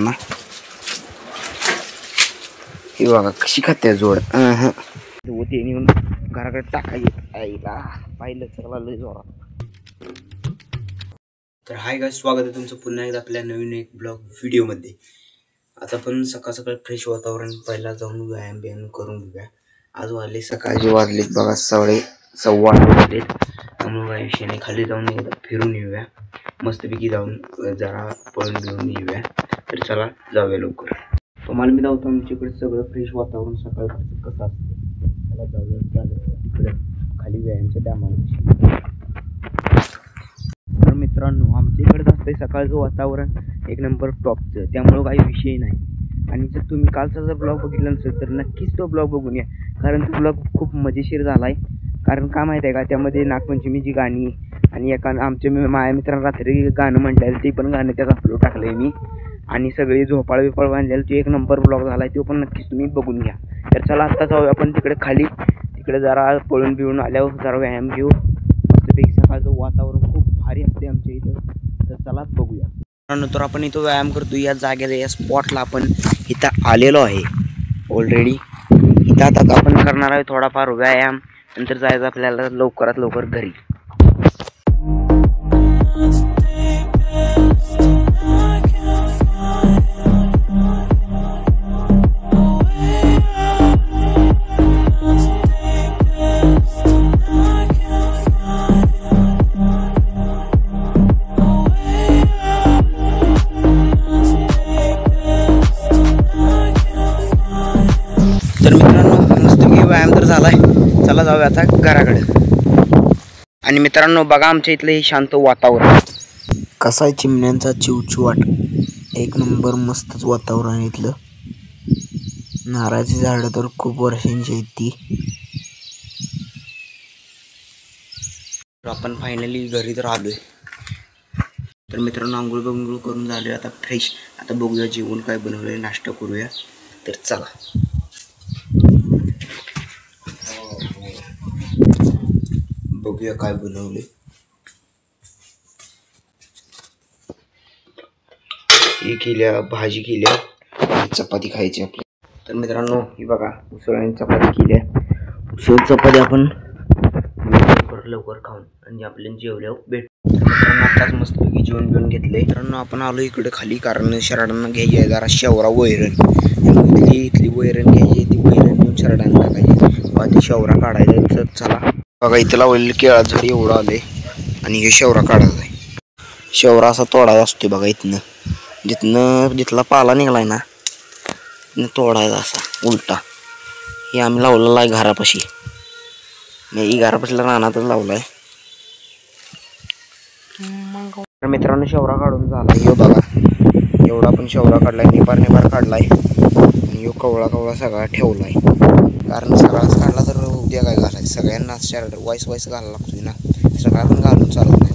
ना ही बघा कशी खाते जोड ते नेऊन घराकडे टाकायची आईला पाहिलं चला लय जोरात. तर हाय गाइस, स्वागत आहे तुमचं पुन्हा एकदा आपल्या नवीन एक ब्लॉग व्हिडिओमध्ये. आता आपण सकाळ सकाळ फ्रेश वातावरण पहिला जाऊन व्यायाम करून घेऊया. आज वाजले सकाळचे वाजलेत बघा 6:15 वाजलेत. त्यामुळे विषयाने खाली जाऊन एकदा फिरून येऊया, मस्तपैकी जाऊन जरा पळून घेऊन येऊया. तर चला जाऊया लवकर. तुम्हाला मी दाखवतो आमच्याकडे सगळं फ्रेश वातावरण सकाळचं कसं असतं. चला जाऊया तिकडे खाली व्यायामच्या डॅमाला. तर मित्रांनो, आमच्या इकडे असतंय सकाळचं वातावरण एक नंबर टॉपचं, त्यामुळं काही विषय नाही. आणि जर तुम्ही कालचा जर ब्लॉग बघितला नसेल तर नक्कीच तो ब्लॉग बघून या, कारण तो ब्लॉग खूप मजेशीर झाला आहे. कारण का माहीत आहे का, त्यामध्ये नागपंचमीची गाणी आणि एका आमच्या माझ्या मित्रांना रात्री गाणं म्हटलेलं ते पण गाणं त्यात अपलोड टाकलं आहे मी. आणि सगळी झोपाळ बिपाळ बांधलेलं तो एक नंबर ब्लॉग झाला आहे, तो पण नक्कीच तुम्ही बघून घ्या. तर चला आत्ता जाऊया आपण तिकडे खाली. तिकडे जरा पळून बिळून आल्यावर जरा व्यायाम घेऊ. मस्तपैकी सकाळचं वातावरण खूप भारी असते आमच्या इथं. तर चलाच बघूया. तर आपण इथं व्यायाम करतो या जागेला, या स्पॉटला आपण इथं आलेलो आहे ऑलरेडी. इथं आता आपण करणार आहे थोडाफार व्यायाम, नंतर जायचं आपल्याला लवकरात लवकर घरी. तर मित्रांनो, मस्तपैकी व्यायाम तर झालाय. चला जाऊया आता घराकडे. आणि मित्रांनो बघा आमच्या इथलं हे शांत वातावरण कसं आहे. चिमण्यांचा चिवचिवाट एक नंबर, मस्तच वातावरण आहे इथलं. नारळाची झाडं तर खूप वर्षांची आहेत ती. आपण फायनली घरी तर आलोय. तर मित्रांनो, आंघोळ बंघोळ करून झाले आता फ्रेश. आता बघूया जेवण काय बनवलंय, नाश्ता करूया. तर चला बघूया काय बनवले. ही केल्या, भाजी केल्या, चपाती खायची आपली. तर मित्रांनो ही बघा उसळ आणि चपाती केल्या. उसळ चपाती आपण लवकर खाऊन आणि आपल्याला जेवल्यावर भेट. मित्रांनो आताच मस्तपैकी जेवण घेऊन घेतलंय. मित्रांनो आपण आलो इकडे खाली, कारण शराडांना घ्यायची आहे जरा शेवरा वैरण. इथली वैरण घ्यायची, ती वैरण घेऊन शराडांना टाकायची, ती शेवरा काढायचा. तर चला बघा इथं लावलेलं केळा झाड एवढं आलंय आणि हे शेवरा काढायचा आहे. शेवरा असा तोडायचा असतो बघा. जिथला पाला निघलाय ना तोडायचा असा उलटा. हे आम्ही लावलेला आहे घरापाशी. मी घरापाशीला रानातच लावलाय. तर मित्रांनो शेवरा काढून झाला. हे बघा एवढा पण शेवरा काढलाय, निबार काढलाय. आणि ह्यो कवळा सगळा ठेवलाय, कारण सगळाच काढला तर उद्या काय घालायचं. सगळ्यांना शर्ट वाईस घालायला लागतोय ना, सगळा पण घालून चालत नाही.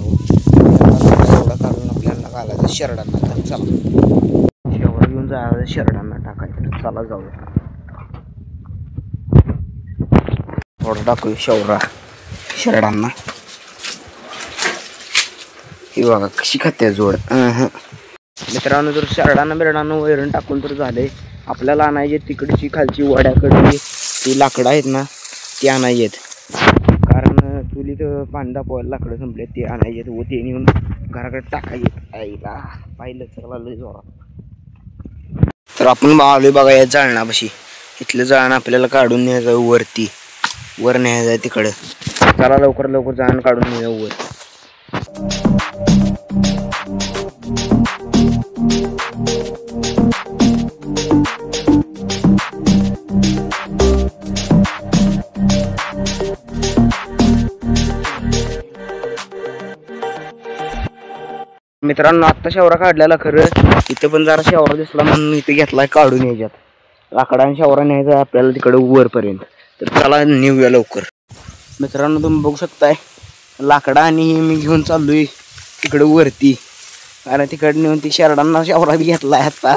एवढा काढून आपल्याला घालायचं शर्टांना. तर चला शेवरा घेऊन जायचं शर्टांना टाकायचं. चला जाऊया. थोडं टाकूया शेवरा शर्टांना. ही बघा कशी खाते जोड मित्रांनो. जर शर्टांना बिरडांना वैरण टाकून तर झाले. आपल्याला आणायचे तिकडची खालची वड्याकडची ती लाकडं आहेत ना, ती आणायची आहेत. कारण चुलीत पाणी तापवायला लाकडं संपले, ते आणायचे व ते नेऊन घराकडे टाकायचे. आईला पाहिलं चला लय जोरात. तर आपण आलोय बघा या जळणापाशी. इथलं जळण आपल्याला काढून न्यायचं वरती, वर न्यायचं तिकडं. चला लवकर जळण काढून नेऊया वर. मित्रांनो आत्ता शेवरा काढलेला, खरं इथे पण जरा शेवरा दिसला म्हणून इथे घेतलाय काढून यायच्यात. लाकडाने शेवरा न्यायचा आपल्याला तिकडे वरपर्यंत. तर चला नेऊया लवकर. मित्रांनो तुम्ही बघू शकताय लाकडा आणि मी घेऊन चाललोय तिकडे वरती, कारण तिकडे नेऊन ती शर्टांना शेवरा बी घेतलाय आता.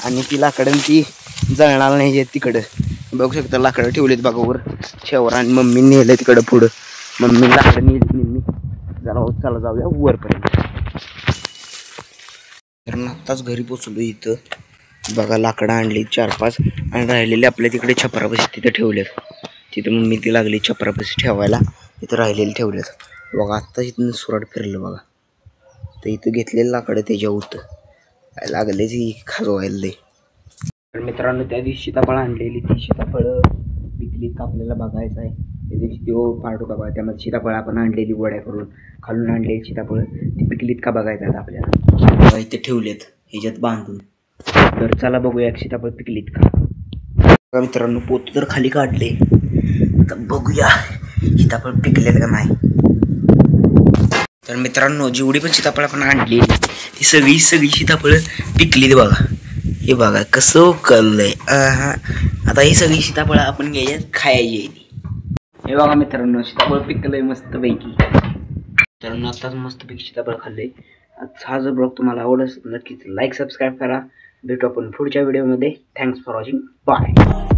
आणि ती लाकडं ती जळणार नाही तिकडं. बघू शकता लाकडं ठेवलेत बघा वर शेवरा. आणि मम्मी नेलं तिकडं पुढं. मम्मी लाकडं नेली. जरा चला जाऊया वरपर्यंत. कारण आत्ताच घरी पोचलो इथं बघा लाकडं आणली 4-5 आणि राहिलेले आपल्या तिकडे छपरापाशी तिथं ठेवलेत. तिथं मम्मी ती लागली छपरापाशी ठेवायला, तिथं राहिलेले ठेवलेत बघा. आत्ता इथून सुराट फिरलं बघा, तर इथं घेतलेलं लाकडं त्याच्या होतं लागले ती खाजवायला लय. तर मित्रांनो त्या दिवशी सीताफळ आणलेली ती सीताफळं पिकलीत का आपल्याला बघायचं आहे. त्या दिवशी तो पाडू का बघा, त्यामध्ये सीताफळ आपण आणलेली वड्या करून खालून आणलेली सीताफळ ती पिकलीत का बघायचं आहे आपल्याला. इथे ठेवलेत ह्याच्यात बांधून. तर चला बघूया सीताफळ पिकलीत का. बघा मित्रांनो पोत तर खाली काढले, आता बघूया सीताफळ पिकलेत का नाही. तर मित्रांनो जेवढी पण सीताफळ आपण आणली ती सगळी सीताफळ पिकलीत बघा. हे बघा कसं कळलंय. आता ही सगळी सीताफळ आपण घ्यायच्यात खायची. हे बघा मित्रांनो सीताफळ पिकलंय मस्त पैकी. मित्रांनो आताच मस्त पैकी सीताफळ खाल्लंय. हा जर ब्लॉग तुम्हाला आवडत असेल नक्कीच लाईक सबस्क्राईब करा. भेटू आपण पुढच्या व्हिडिओमध्ये. Thanks for watching. बाय.